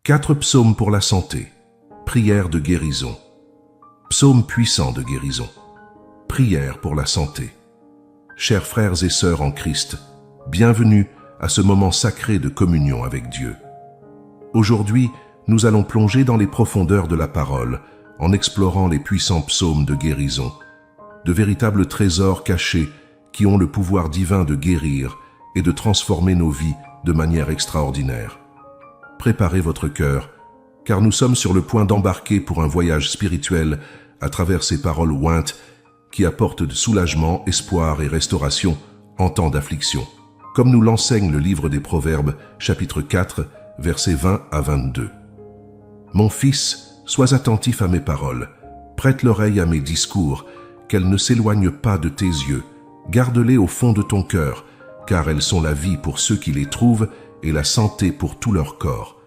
4 psaumes pour la santé. Prière de guérison. Psaume puissant de guérison. Prière pour la santé. Chers frères et sœurs en Christ, bienvenue à ce moment sacré de communion avec Dieu. Aujourd'hui, nous allons plonger dans les profondeurs de la parole en explorant les puissants psaumes de guérison, de véritables trésors cachés qui ont le pouvoir divin de guérir et de transformer nos vies de manière extraordinaire. Préparez votre cœur, car nous sommes sur le point d'embarquer pour un voyage spirituel à travers ces paroles ointes qui apportent de soulagement, espoir et restauration en temps d'affliction, comme nous l'enseigne le livre des Proverbes, chapitre 4, versets 20 à 22. Mon fils, sois attentif à mes paroles, prête l'oreille à mes discours, qu'elles ne s'éloignent pas de tes yeux, garde-les au fond de ton cœur, car elles sont la vie pour ceux qui les trouvent et la santé pour tout leur corps.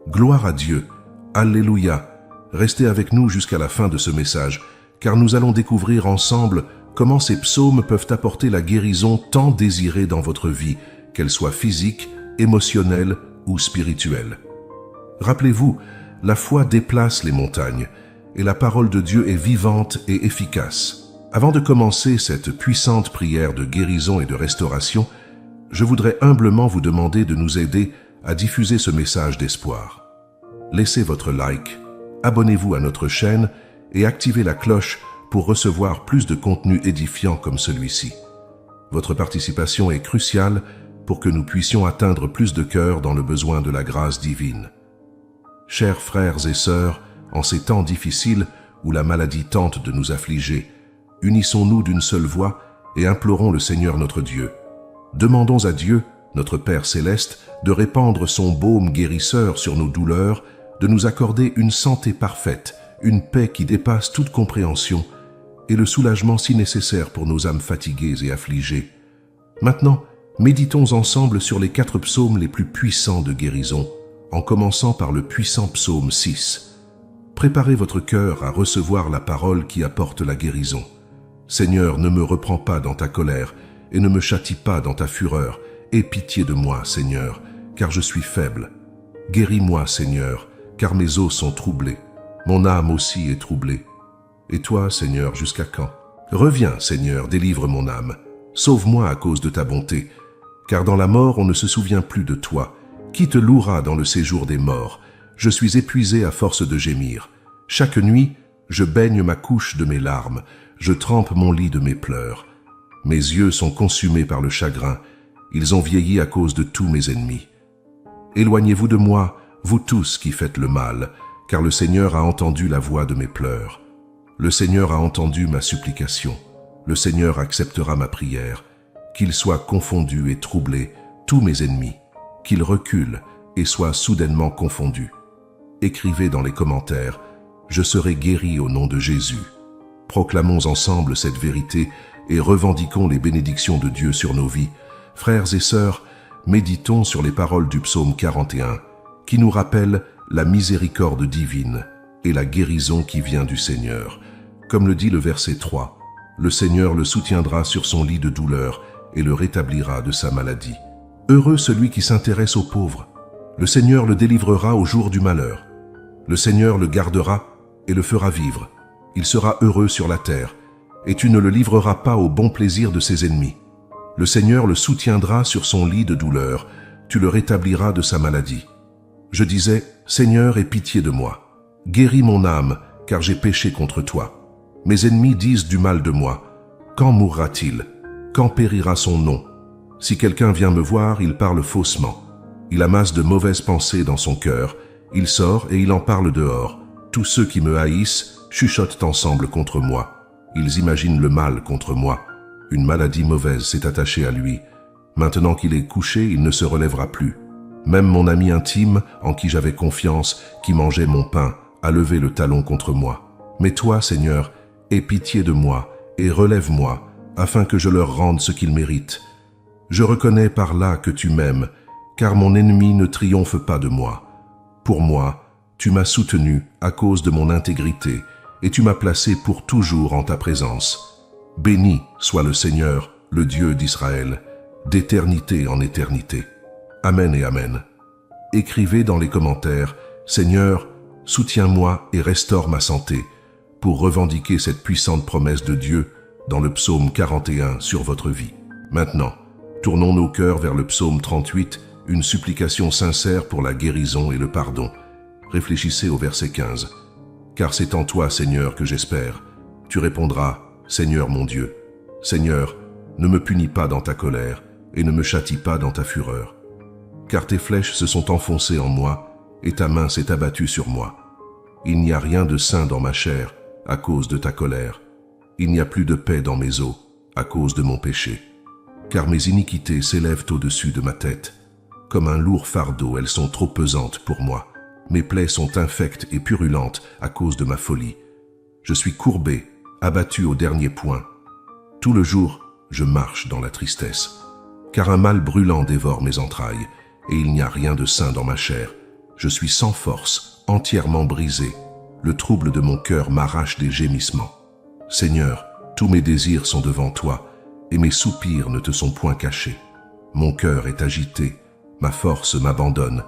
Gloire à Dieu, Alléluia, restez avec nous jusqu'à la fin de ce message, car nous allons découvrir ensemble comment ces psaumes peuvent apporter la guérison tant désirée dans votre vie, qu'elle soit physique, émotionnelle ou spirituelle. Rappelez-vous, la foi déplace les montagnes, et la parole de Dieu est vivante et efficace. Avant de commencer cette puissante prière de guérison et de restauration, je voudrais humblement vous demander de nous aider à diffuser ce message d'espoir. Laissez votre like, abonnez-vous à notre chaîne et activez la cloche pour recevoir plus de contenu édifiant comme celui-ci. Votre participation est cruciale pour que nous puissions atteindre plus de cœurs dans le besoin de la grâce divine. Chers frères et sœurs, en ces temps difficiles où la maladie tente de nous affliger, unissons-nous d'une seule voix et implorons le Seigneur notre Dieu. Demandons à Dieu, notre Père céleste, de répandre son baume guérisseur sur nos douleurs, de nous accorder une santé parfaite, une paix qui dépasse toute compréhension et le soulagement si nécessaire pour nos âmes fatiguées et affligées. Maintenant, méditons ensemble sur les 4 psaumes les plus puissants de guérison, en commençant par le puissant psaume 6. Préparez votre cœur à recevoir la parole qui apporte la guérison. Seigneur, ne me reprends pas dans ta colère et ne me châtie pas dans ta fureur. Aie pitié de moi, Seigneur, car je suis faible. Guéris-moi, Seigneur, car mes os sont troublés. Mon âme aussi est troublée. Et toi, Seigneur, jusqu'à quand? Reviens, Seigneur, délivre mon âme. Sauve-moi à cause de ta bonté, car dans la mort on ne se souvient plus de toi. Qui te louera dans le séjour des morts? Je suis épuisé à force de gémir. Chaque nuit, je baigne ma couche de mes larmes. Je trempe mon lit de mes pleurs. Mes yeux sont consumés par le chagrin. Ils ont vieilli à cause de tous mes ennemis. Éloignez-vous de moi, vous tous qui faites le mal, car le Seigneur a entendu la voix de mes pleurs. Le Seigneur a entendu ma supplication. Le Seigneur acceptera ma prière. Qu'ils soient confondus et troublés, tous mes ennemis. Qu'ils reculent et soient soudainement confondus. Écrivez dans les commentaires, « Je serai guéri au nom de Jésus ». Proclamons ensemble cette vérité et revendiquons les bénédictions de Dieu sur nos vies. Frères et sœurs, méditons sur les paroles du psaume 41, qui nous rappellent la miséricorde divine et la guérison qui vient du Seigneur. Comme le dit le verset 3, « Le Seigneur le soutiendra sur son lit de douleur et le rétablira de sa maladie. Heureux celui qui s'intéresse aux pauvres. Le Seigneur le délivrera au jour du malheur. Le Seigneur le gardera et le fera vivre. Il sera heureux sur la terre, et tu ne le livreras pas au bon plaisir de ses ennemis. Le Seigneur le soutiendra sur son lit de douleur, tu le rétabliras de sa maladie. Je disais, Seigneur, aie pitié de moi. Guéris mon âme, car j'ai péché contre toi. Mes ennemis disent du mal de moi. Quand mourra-t-il? Quand périra son nom? Si quelqu'un vient me voir, il parle faussement. Il amasse de mauvaises pensées dans son cœur. Il sort et il en parle dehors. Tous ceux qui me haïssent chuchotent ensemble contre moi. Ils imaginent le mal contre moi. Une maladie mauvaise s'est attachée à lui. Maintenant qu'il est couché, il ne se relèvera plus. Même mon ami intime, en qui j'avais confiance, qui mangeait mon pain, a levé le talon contre moi. Mais toi, Seigneur, aie pitié de moi et relève-moi, afin que je leur rende ce qu'ils méritent. Je reconnais par là que tu m'aimes, car mon ennemi ne triomphe pas de moi. Pour moi, tu m'as soutenu à cause de mon intégrité, et tu m'as placé pour toujours en ta présence. Béni soit le Seigneur, le Dieu d'Israël, d'éternité en éternité. Amen et Amen. Écrivez dans les commentaires « Seigneur, soutiens-moi et restaure ma santé » pour revendiquer cette puissante promesse de Dieu dans le psaume 41 sur votre vie. Maintenant, tournons nos cœurs vers le psaume 38, une supplication sincère pour la guérison et le pardon. Réfléchissez au verset 15. « Car c'est en toi, Seigneur, que j'espère. Tu répondras, Seigneur mon Dieu. Seigneur, ne me punis pas dans ta colère et ne me châtie pas dans ta fureur. Car tes flèches se sont enfoncées en moi et ta main s'est abattue sur moi. Il n'y a rien de sain dans ma chair à cause de ta colère. Il n'y a plus de paix dans mes os à cause de mon péché. Car mes iniquités s'élèvent au-dessus de ma tête. Comme un lourd fardeau, elles sont trop pesantes pour moi. Mes plaies sont infectes et purulentes à cause de ma folie. Je suis courbé, abattu au dernier point. Tout le jour, je marche dans la tristesse. Car un mal brûlant dévore mes entrailles, et il n'y a rien de sain dans ma chair. Je suis sans force, entièrement brisé. Le trouble de mon cœur m'arrache des gémissements. Seigneur, tous mes désirs sont devant toi, et mes soupirs ne te sont point cachés. Mon cœur est agité, ma force m'abandonne,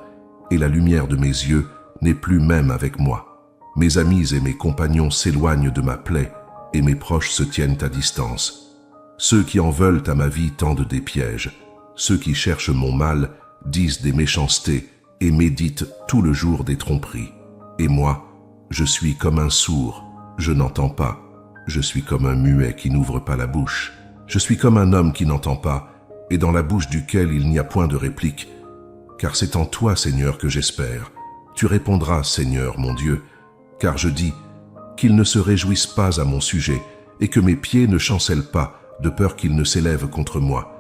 et la lumière de mes yeux n'est plus même avec moi. Mes amis et mes compagnons s'éloignent de ma plaie, et mes proches se tiennent à distance. Ceux qui en veulent à ma vie tendent des pièges. Ceux qui cherchent mon mal disent des méchancetés et méditent tout le jour des tromperies. Et moi, je suis comme un sourd, je n'entends pas. Je suis comme un muet qui n'ouvre pas la bouche. Je suis comme un homme qui n'entend pas, et dans la bouche duquel il n'y a point de réplique. Car c'est en toi, Seigneur, que j'espère. Tu répondras, Seigneur, mon Dieu, car je dis qu'ils ne se réjouissent pas à mon sujet, et que mes pieds ne chancellent pas, de peur qu'ils ne s'élèvent contre moi.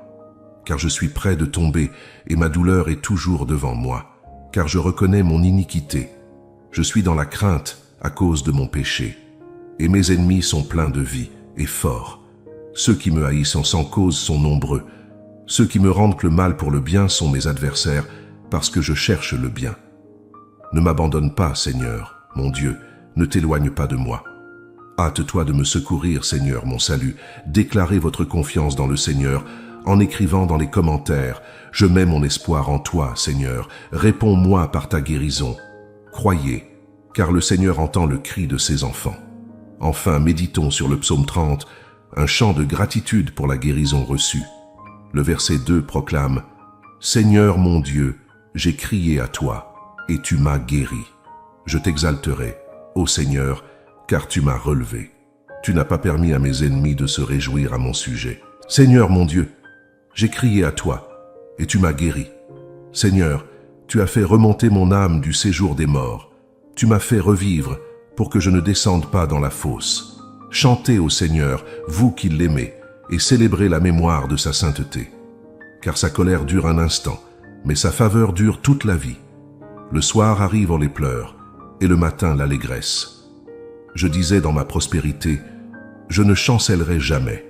Car je suis près de tomber, et ma douleur est toujours devant moi, car je reconnais mon iniquité. Je suis dans la crainte à cause de mon péché, et mes ennemis sont pleins de vie et forts. Ceux qui me haïssent sans cause sont nombreux. Ceux qui me rendent le mal pour le bien sont mes adversaires, parce que je cherche le bien. Ne m'abandonne pas, Seigneur, mon Dieu, ne t'éloigne pas de moi. Hâte-toi de me secourir, Seigneur, mon salut. Déclarez votre confiance dans le Seigneur, en écrivant dans les commentaires « Je mets mon espoir en toi, Seigneur, réponds-moi par ta guérison. » Croyez, car le Seigneur entend le cri de ses enfants. Enfin, méditons sur le psaume 30, un chant de gratitude pour la guérison reçue. Le verset 2 proclame « Seigneur mon Dieu, j'ai crié à toi, et tu m'as guéri. Je t'exalterai, ô Seigneur, car tu m'as relevé. Tu n'as pas permis à mes ennemis de se réjouir à mon sujet. Seigneur mon Dieu, j'ai crié à toi, et tu m'as guéri. Seigneur, tu as fait remonter mon âme du séjour des morts. Tu m'as fait revivre pour que je ne descende pas dans la fosse. Chantez au Seigneur, vous qui l'aimez, et célébrez la mémoire de sa sainteté. Car sa colère dure un instant, mais sa faveur dure toute la vie. Le soir arrivent les pleurs, et le matin l'allégresse. Je disais dans ma prospérité, je ne chancellerai jamais.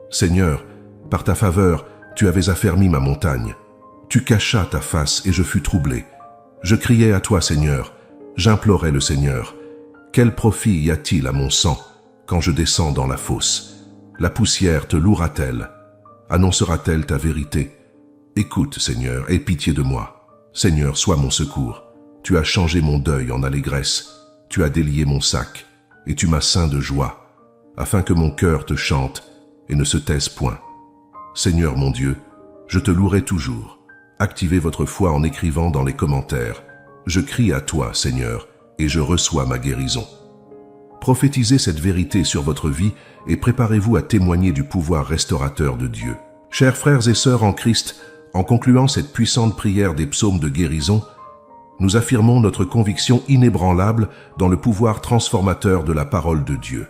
Seigneur, par ta faveur, tu avais affermi ma montagne. Tu cachas ta face et je fus troublé. Je criais à toi, Seigneur. J'implorais le Seigneur. Quel profit y a-t-il à mon sang quand je descends dans la fosse? La poussière te louera-t-elle? Annoncera-t-elle ta vérité? Écoute, Seigneur, aie pitié de moi. Seigneur, sois mon secours. Tu as changé mon deuil en allégresse. Tu as délié mon sac et tu m'as ceint de joie, afin que mon cœur te chante et ne se taise point. Seigneur mon Dieu, je te louerai toujours. Activez votre foi en écrivant dans les commentaires. Je crie à toi, Seigneur, et je reçois ma guérison. Prophétisez cette vérité sur votre vie et préparez-vous à témoigner du pouvoir restaurateur de Dieu. Chers frères et sœurs en Christ, en concluant cette puissante prière des psaumes de guérison, nous affirmons notre conviction inébranlable dans le pouvoir transformateur de la parole de Dieu.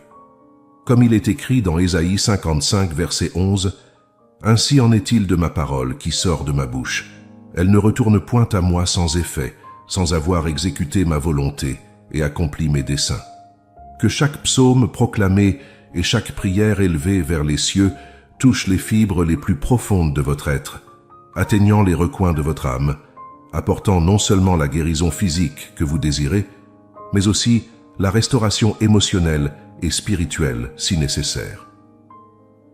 Comme il est écrit dans Ésaïe 55, verset 11, « Ainsi en est-il de ma parole qui sort de ma bouche. Elle ne retourne point à moi sans effet, sans avoir exécuté ma volonté et accompli mes desseins. » Que chaque psaume proclamé et chaque prière élevée vers les cieux touche les fibres les plus profondes de votre être, atteignant les recoins de votre âme, apportant non seulement la guérison physique que vous désirez, mais aussi la restauration émotionnelle et spirituelle si nécessaire.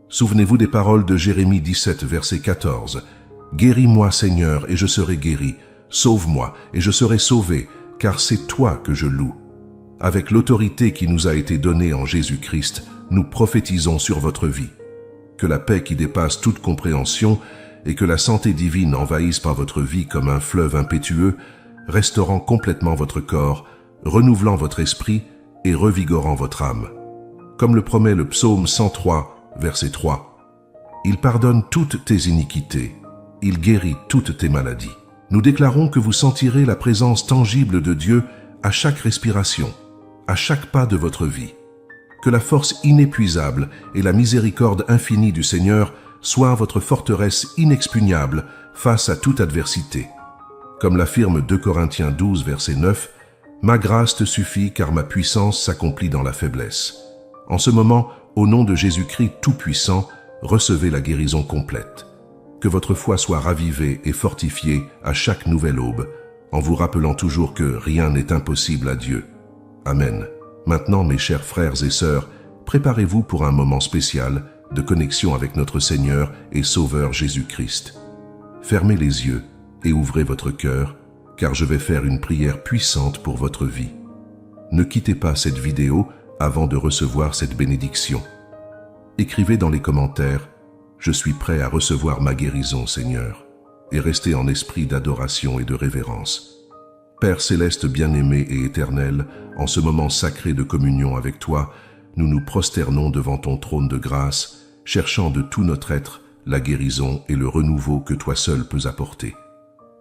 Souvenez-vous des paroles de Jérémie 17, verset 14. « Guéris-moi, Seigneur, et je serai guéri. Sauve-moi, et je serai sauvé, car c'est toi que je loue. Avec l'autorité qui nous a été donnée en Jésus-Christ, nous prophétisons sur votre vie. Que la paix qui dépasse toute compréhension et que la santé divine envahisse par votre vie comme un fleuve impétueux, restaurant complètement votre corps, renouvelant votre esprit et revigorant votre âme. Comme le promet le psaume 103, verset 3, « Il pardonne toutes tes iniquités, il guérit toutes tes maladies. » Nous déclarons que vous sentirez la présence tangible de Dieu à chaque respiration, à chaque pas de votre vie. Que la force inépuisable et la miséricorde infinie du Seigneur soient votre forteresse inexpugnable face à toute adversité. Comme l'affirme 2 Corinthiens 12, verset 9, « Ma grâce te suffit car ma puissance s'accomplit dans la faiblesse. » En ce moment, au nom de Jésus-Christ Tout-Puissant, recevez la guérison complète. Que votre foi soit ravivée et fortifiée à chaque nouvelle aube, en vous rappelant toujours que rien n'est impossible à Dieu. Amen. Maintenant, mes chers frères et sœurs, préparez-vous pour un moment spécial de connexion avec notre Seigneur et Sauveur Jésus-Christ. Fermez les yeux et ouvrez votre cœur, car je vais faire une prière puissante pour votre vie. Ne quittez pas cette vidéo avant de recevoir cette bénédiction. Écrivez dans les commentaires « Je suis prêt à recevoir ma guérison, Seigneur » et restez en esprit d'adoration et de révérence. Père céleste bien-aimé et éternel, en ce moment sacré de communion avec toi, nous nous prosternons devant ton trône de grâce, cherchant de tout notre être la guérison et le renouveau que toi seul peux apporter.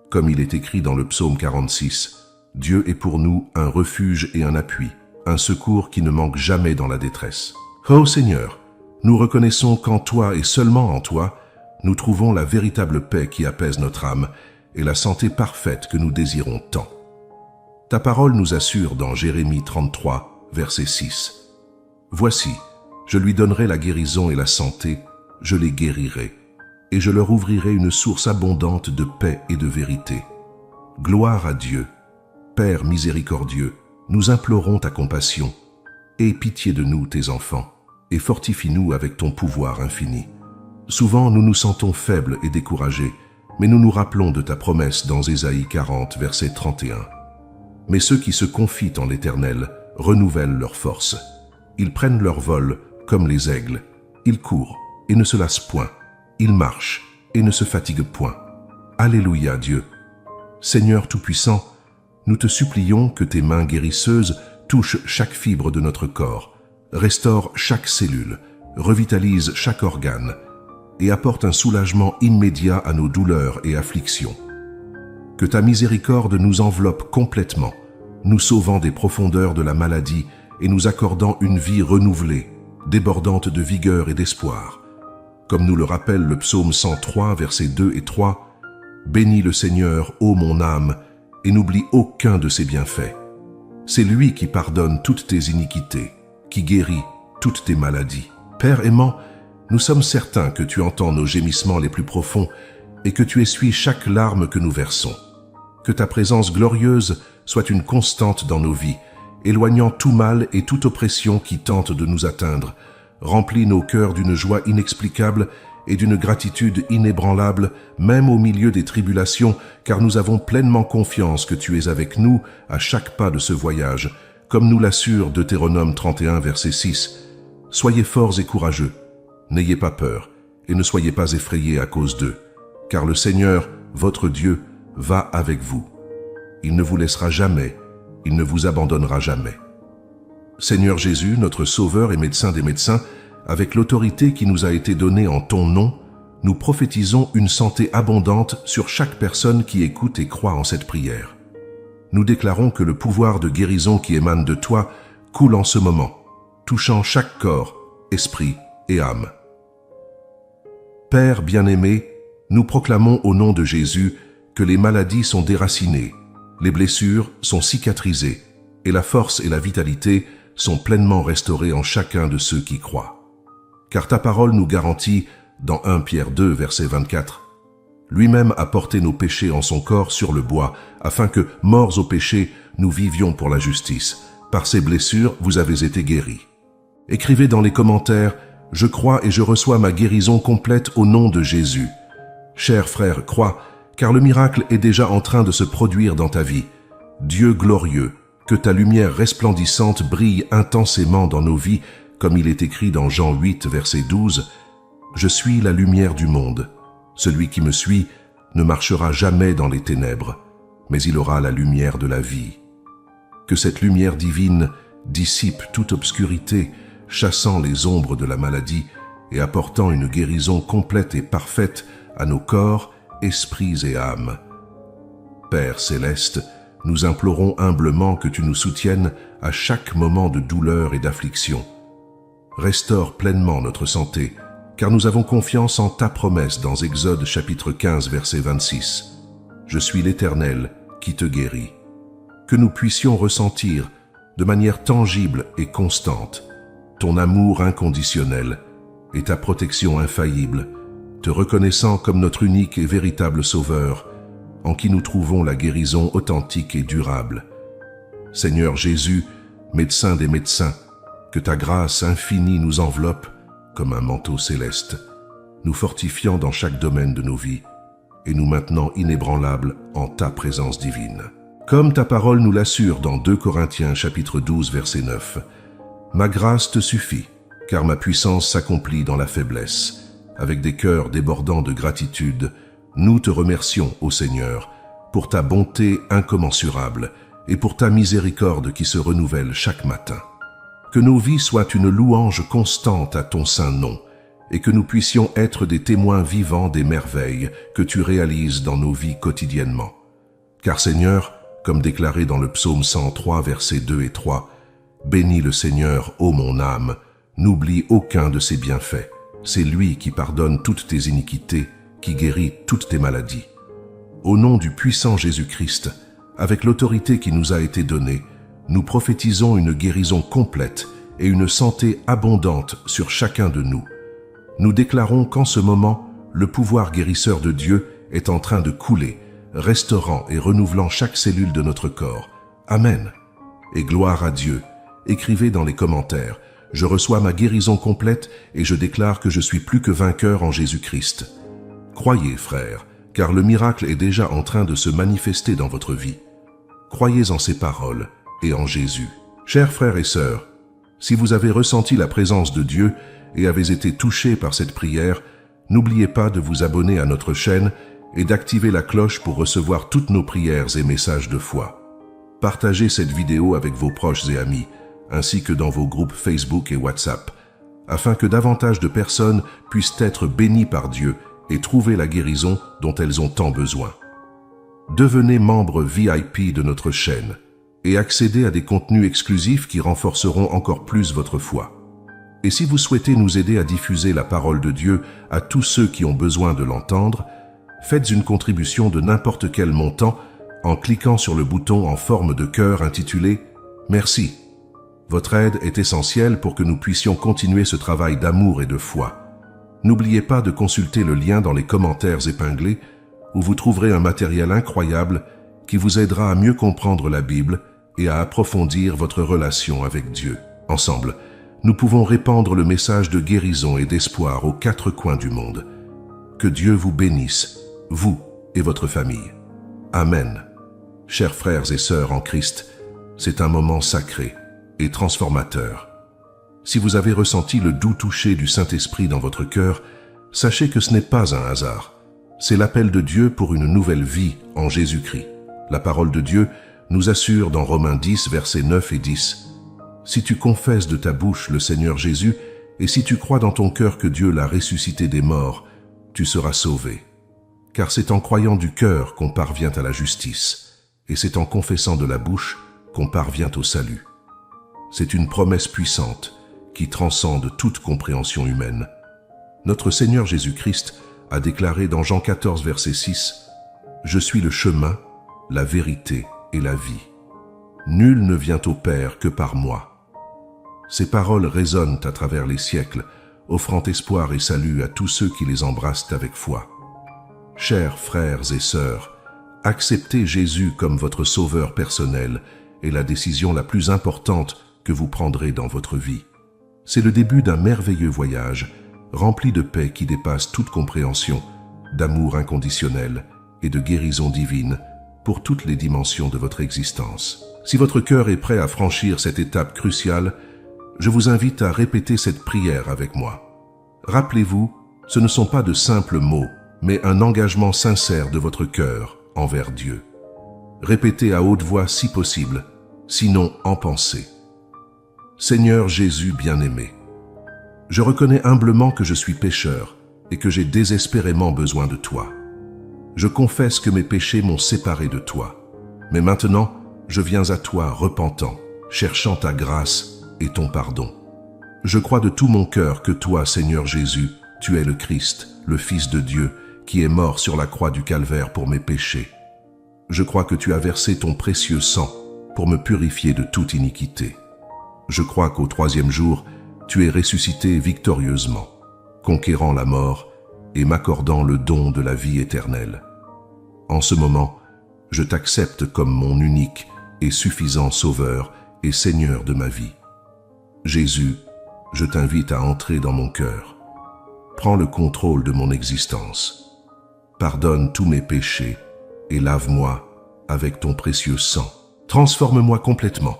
Comme il est écrit dans le psaume 46, « Dieu est pour nous un refuge et un appui, un secours qui ne manque jamais dans la détresse. » Ô Seigneur, nous reconnaissons qu'en toi et seulement en toi, nous trouvons la véritable paix qui apaise notre âme et la santé parfaite que nous désirons tant. Ta parole nous assure dans Jérémie 33, verset 6. « Voici, je lui donnerai la guérison et la santé, je les guérirai, et je leur ouvrirai une source abondante de paix et de vérité. Gloire à Dieu. Père miséricordieux, nous implorons ta compassion. Aie pitié de nous, tes enfants, et fortifie-nous avec ton pouvoir infini. Souvent, nous nous sentons faibles et découragés, mais nous nous rappelons de ta promesse dans Ésaïe 40, verset 31. Mais ceux qui se confient en l'Éternel renouvellent leur force. Ils prennent leur vol comme les aigles. Ils courent et ne se lassent point. Ils marchent et ne se fatiguent point. Alléluia, Dieu. Seigneur Tout-Puissant, nous te supplions que tes mains guérisseuses touchent chaque fibre de notre corps, restaurent chaque cellule, revitalisent chaque organe et apportent un soulagement immédiat à nos douleurs et afflictions. Que ta miséricorde nous enveloppe complètement, nous sauvant des profondeurs de la maladie et nous accordant une vie renouvelée, débordante de vigueur et d'espoir. Comme nous le rappelle le psaume 103, versets 2 et 3, « Bénis le Seigneur, ô mon âme, et n'oublie aucun de ses bienfaits. C'est lui qui pardonne toutes tes iniquités, qui guérit toutes tes maladies. Père aimant, nous sommes certains que tu entends nos gémissements les plus profonds et que tu essuies chaque larme que nous versons. Que ta présence glorieuse soit une constante dans nos vies, éloignant tout mal et toute oppression qui tente de nous atteindre. Remplis nos cœurs d'une joie inexplicable et d'une gratitude inébranlable, même au milieu des tribulations, car nous avons pleinement confiance que tu es avec nous à chaque pas de ce voyage, comme nous l'assure Deutéronome 31, verset 6. Soyez forts et courageux, n'ayez pas peur, et ne soyez pas effrayés à cause d'eux, car le Seigneur, votre Dieu, va avec vous. Il ne vous laissera jamais, il ne vous abandonnera jamais. Seigneur Jésus, notre Sauveur et médecin des médecins, avec l'autorité qui nous a été donnée en ton nom, nous prophétisons une santé abondante sur chaque personne qui écoute et croit en cette prière. Nous déclarons que le pouvoir de guérison qui émane de toi coule en ce moment, touchant chaque corps, esprit et âme. Père bien-aimé, nous proclamons au nom de Jésus que les maladies sont déracinées, les blessures sont cicatrisées et la force et la vitalité sont pleinement restaurées en chacun de ceux qui croient. Car ta parole nous garantit, dans 1 Pierre 2, verset 24, « Lui-même a porté nos péchés en son corps sur le bois, afin que, morts au péché, nous vivions pour la justice. Par ses blessures, vous avez été guéris. » Écrivez dans les commentaires, « Je crois et je reçois ma guérison complète au nom de Jésus. » Chers frères, crois car le miracle est déjà en train de se produire dans ta vie. Dieu glorieux, que ta lumière resplendissante brille intensément dans nos vies, comme il est écrit dans Jean 8, verset 12. « Je suis la lumière du monde. Celui qui me suit ne marchera jamais dans les ténèbres, mais il aura la lumière de la vie. » Que cette lumière divine dissipe toute obscurité, chassant les ombres de la maladie et apportant une guérison complète et parfaite à nos corps, esprits et âmes. Père céleste, nous implorons humblement que tu nous soutiennes à chaque moment de douleur et d'affliction. Restaure pleinement notre santé, car nous avons confiance en ta promesse dans Exode chapitre 15, verset 26. « Je suis l'Éternel qui te guérit. » Que nous puissions ressentir de manière tangible et constante ton amour inconditionnel et ta protection infaillible, te reconnaissant comme notre unique et véritable Sauveur, en qui nous trouvons la guérison authentique et durable. Seigneur Jésus, médecin des médecins, que ta grâce infinie nous enveloppe comme un manteau céleste, nous fortifiant dans chaque domaine de nos vies et nous maintenant inébranlables en ta présence divine. Comme ta parole nous l'assure dans 2 Corinthiens chapitre 12 verset 9, « Ma grâce te suffit, car ma puissance s'accomplit dans la faiblesse. » Avec des cœurs débordants de gratitude, nous te remercions, ô Seigneur, pour ta bonté incommensurable et pour ta miséricorde qui se renouvelle chaque matin. Que nos vies soient une louange constante à ton saint nom et que nous puissions être des témoins vivants des merveilles que tu réalises dans nos vies quotidiennement. Car Seigneur, comme déclaré dans le psaume 103, versets 2 et 3, « Bénis le Seigneur, ô mon âme, n'oublie aucun de ses bienfaits. C'est lui qui pardonne toutes tes iniquités, qui guérit toutes tes maladies. » Au nom du puissant Jésus-Christ, avec l'autorité qui nous a été donnée, nous prophétisons une guérison complète et une santé abondante sur chacun de nous. Nous déclarons qu'en ce moment, le pouvoir guérisseur de Dieu est en train de couler, restaurant et renouvelant chaque cellule de notre corps. Amen. Et gloire à Dieu. Écrivez dans les commentaires, « Je reçois ma guérison complète et je déclare que je suis plus que vainqueur en Jésus-Christ. » Croyez, frères, car le miracle est déjà en train de se manifester dans votre vie. Croyez en ces paroles et en Jésus. Chers frères et sœurs, si vous avez ressenti la présence de Dieu et avez été touchés par cette prière, n'oubliez pas de vous abonner à notre chaîne et d'activer la cloche pour recevoir toutes nos prières et messages de foi. Partagez cette vidéo avec vos proches et amis, ainsi que dans vos groupes Facebook et WhatsApp, afin que davantage de personnes puissent être bénies par Dieu et trouver la guérison dont elles ont tant besoin. Devenez membre VIP de notre chaîne et accédez à des contenus exclusifs qui renforceront encore plus votre foi. Et si vous souhaitez nous aider à diffuser la parole de Dieu à tous ceux qui ont besoin de l'entendre, faites une contribution de n'importe quel montant en cliquant sur le bouton en forme de cœur intitulé « Merci ». Votre aide est essentielle pour que nous puissions continuer ce travail d'amour et de foi. N'oubliez pas de consulter le lien dans les commentaires épinglés où vous trouverez un matériel incroyable qui vous aidera à mieux comprendre la Bible et à approfondir votre relation avec Dieu. Ensemble, nous pouvons répandre le message de guérison et d'espoir aux 4 coins du monde. Que Dieu vous bénisse, vous et votre famille. Amen. Chers frères et sœurs en Christ, c'est un moment sacré et transformateur. Si vous avez ressenti le doux toucher du Saint-Esprit dans votre cœur, sachez que ce n'est pas un hasard. C'est l'appel de Dieu pour une nouvelle vie en Jésus-Christ. La parole de Dieu nous assure dans Romains 10, versets 9 et 10. « Si tu confesses de ta bouche le Seigneur Jésus, et si tu crois dans ton cœur que Dieu l'a ressuscité des morts, tu seras sauvé. Car c'est en croyant du cœur qu'on parvient à la justice, et c'est en confessant de la bouche qu'on parvient au salut. » C'est une promesse puissante qui transcende toute compréhension humaine. Notre Seigneur Jésus-Christ a déclaré dans Jean 14, verset 6, « Je suis le chemin, la vérité et la vie. Nul ne vient au Père que par moi. » Ces paroles résonnent à travers les siècles, offrant espoir et salut à tous ceux qui les embrassent avec foi. Chers frères et sœurs, acceptez Jésus comme votre sauveur personnel est la décision la plus importante que vous prendrez dans votre vie. C'est le début d'un merveilleux voyage, rempli de paix qui dépasse toute compréhension, d'amour inconditionnel et de guérison divine pour toutes les dimensions de votre existence. Si votre cœur est prêt à franchir cette étape cruciale, je vous invite à répéter cette prière avec moi. Rappelez-vous, ce ne sont pas de simples mots, mais un engagement sincère de votre cœur envers Dieu. Répétez à haute voix si possible, sinon en pensée. Seigneur Jésus bien-aimé, je reconnais humblement que je suis pécheur et que j'ai désespérément besoin de toi. Je confesse que mes péchés m'ont séparé de toi, mais maintenant, je viens à toi repentant, cherchant ta grâce et ton pardon. Je crois de tout mon cœur que toi, Seigneur Jésus, tu es le Christ, le Fils de Dieu, qui est mort sur la croix du calvaire pour mes péchés. Je crois que tu as versé ton précieux sang pour me purifier de toute iniquité. Je crois qu'au troisième jour, tu es ressuscité victorieusement, conquérant la mort et m'accordant le don de la vie éternelle. En ce moment, je t'accepte comme mon unique et suffisant Sauveur et Seigneur de ma vie. Jésus, je t'invite à entrer dans mon cœur. Prends le contrôle de mon existence. Pardonne tous mes péchés et lave-moi avec ton précieux sang. Transforme-moi complètement.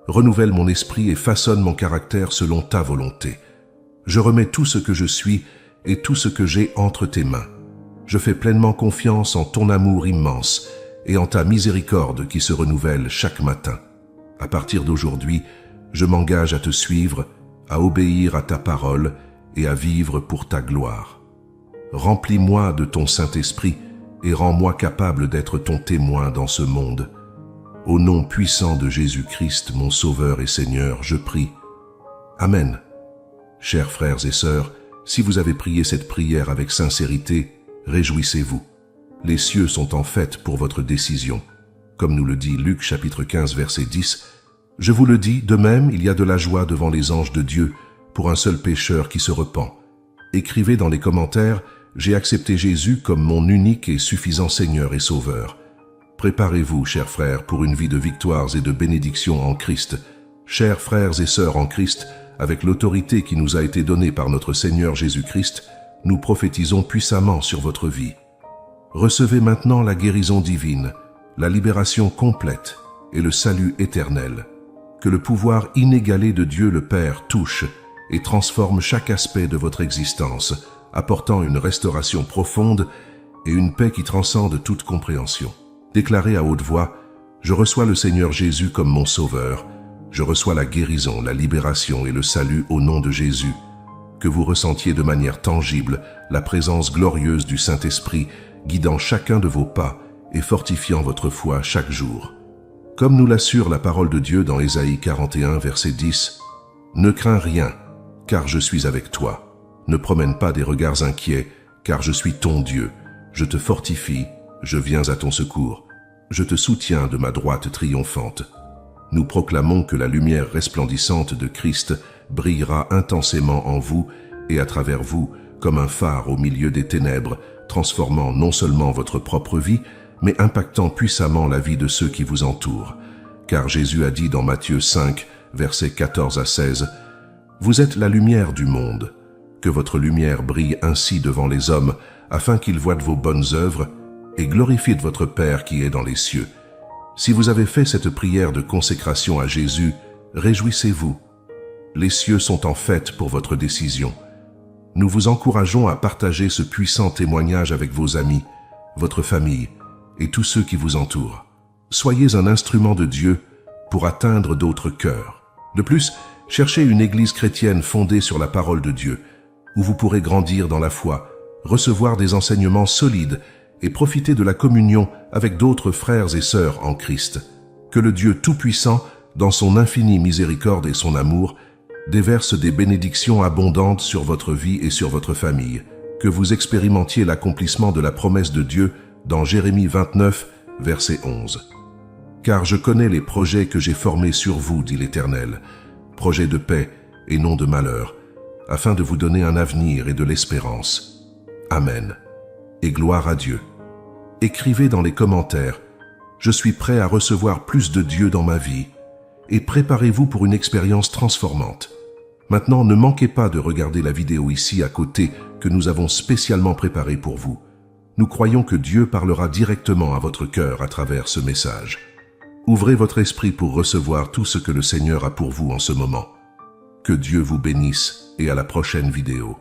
Renouvelle mon esprit et façonne mon caractère selon ta volonté. Je remets tout ce que je suis et tout ce que j'ai entre tes mains. Je fais pleinement confiance en ton amour immense et en ta miséricorde qui se renouvelle chaque matin. À partir d'aujourd'hui, je m'engage à te suivre, à obéir à ta parole et à vivre pour ta gloire. Remplis-moi de ton Saint-Esprit et rends-moi capable d'être ton témoin dans ce monde. Au nom puissant de Jésus-Christ, mon Sauveur et Seigneur, je prie. Amen. Chers frères et sœurs, si vous avez prié cette prière avec sincérité, réjouissez-vous. Les cieux sont en fête pour votre décision. Comme nous le dit Luc chapitre 15 verset 10, « Je vous le dis, de même, il y a de la joie devant les anges de Dieu pour un seul pécheur qui se repent. » Écrivez dans les commentaires, « J'ai accepté Jésus comme mon unique et suffisant Seigneur et Sauveur. » Préparez-vous, chers frères, pour une vie de victoires et de bénédictions en Christ. Chers frères et sœurs en Christ, avec l'autorité qui nous a été donnée par notre Seigneur Jésus-Christ, nous prophétisons puissamment sur votre vie. Recevez maintenant la guérison divine, la libération complète et le salut éternel. Que le pouvoir inégalé de Dieu le Père touche et transforme chaque aspect de votre existence, apportant une restauration profonde et une paix qui transcende toute compréhension. Déclarez à haute voix, « Je reçois le Seigneur Jésus comme mon Sauveur. Je reçois la guérison, la libération et le salut au nom de Jésus. » Que vous ressentiez de manière tangible la présence glorieuse du Saint-Esprit guidant chacun de vos pas et fortifiant votre foi chaque jour. Comme nous l'assure la parole de Dieu dans Ésaïe 41, verset 10, « Ne crains rien, car je suis avec toi. Ne promène pas des regards inquiets, car je suis ton Dieu. Je te fortifie, je viens à ton secours. Je te soutiens de ma droite triomphante. » Nous proclamons que la lumière resplendissante de Christ brillera intensément en vous et à travers vous comme un phare au milieu des ténèbres, transformant non seulement votre propre vie, mais impactant puissamment la vie de ceux qui vous entourent. Car Jésus a dit dans Matthieu 5, versets 14 à 16, « Vous êtes la lumière du monde. Que votre lumière brille ainsi devant les hommes, afin qu'ils voient vos bonnes œuvres et glorifient votre Père qui est dans les cieux. » Si vous avez fait cette prière de consécration à Jésus, réjouissez-vous. Les cieux sont en fête pour votre décision. Nous vous encourageons à partager ce puissant témoignage avec vos amis, votre famille et tous ceux qui vous entourent. Soyez un instrument de Dieu pour atteindre d'autres cœurs. De plus, cherchez une église chrétienne fondée sur la parole de Dieu, où vous pourrez grandir dans la foi, recevoir des enseignements solides et profiter de la communion avec d'autres frères et sœurs en Christ. Que le Dieu Tout-Puissant, dans son infinie miséricorde et son amour, déverse des bénédictions abondantes sur votre vie et sur votre famille. Que vous expérimentiez l'accomplissement de la promesse de Dieu dans Jérémie 29, verset 11. « Car je connais les projets que j'ai formés sur vous, dit l'Éternel, projets de paix et non de malheur, afin de vous donner un avenir et de l'espérance. Amen. Et gloire à Dieu. » Écrivez dans les commentaires « Je suis prêt à recevoir plus de Dieu dans ma vie » et préparez-vous pour une expérience transformante. Maintenant, ne manquez pas de regarder la vidéo ici à côté que nous avons spécialement préparée pour vous. Nous croyons que Dieu parlera directement à votre cœur à travers ce message. Ouvrez votre esprit pour recevoir tout ce que le Seigneur a pour vous en ce moment. Que Dieu vous bénisse et à la prochaine vidéo.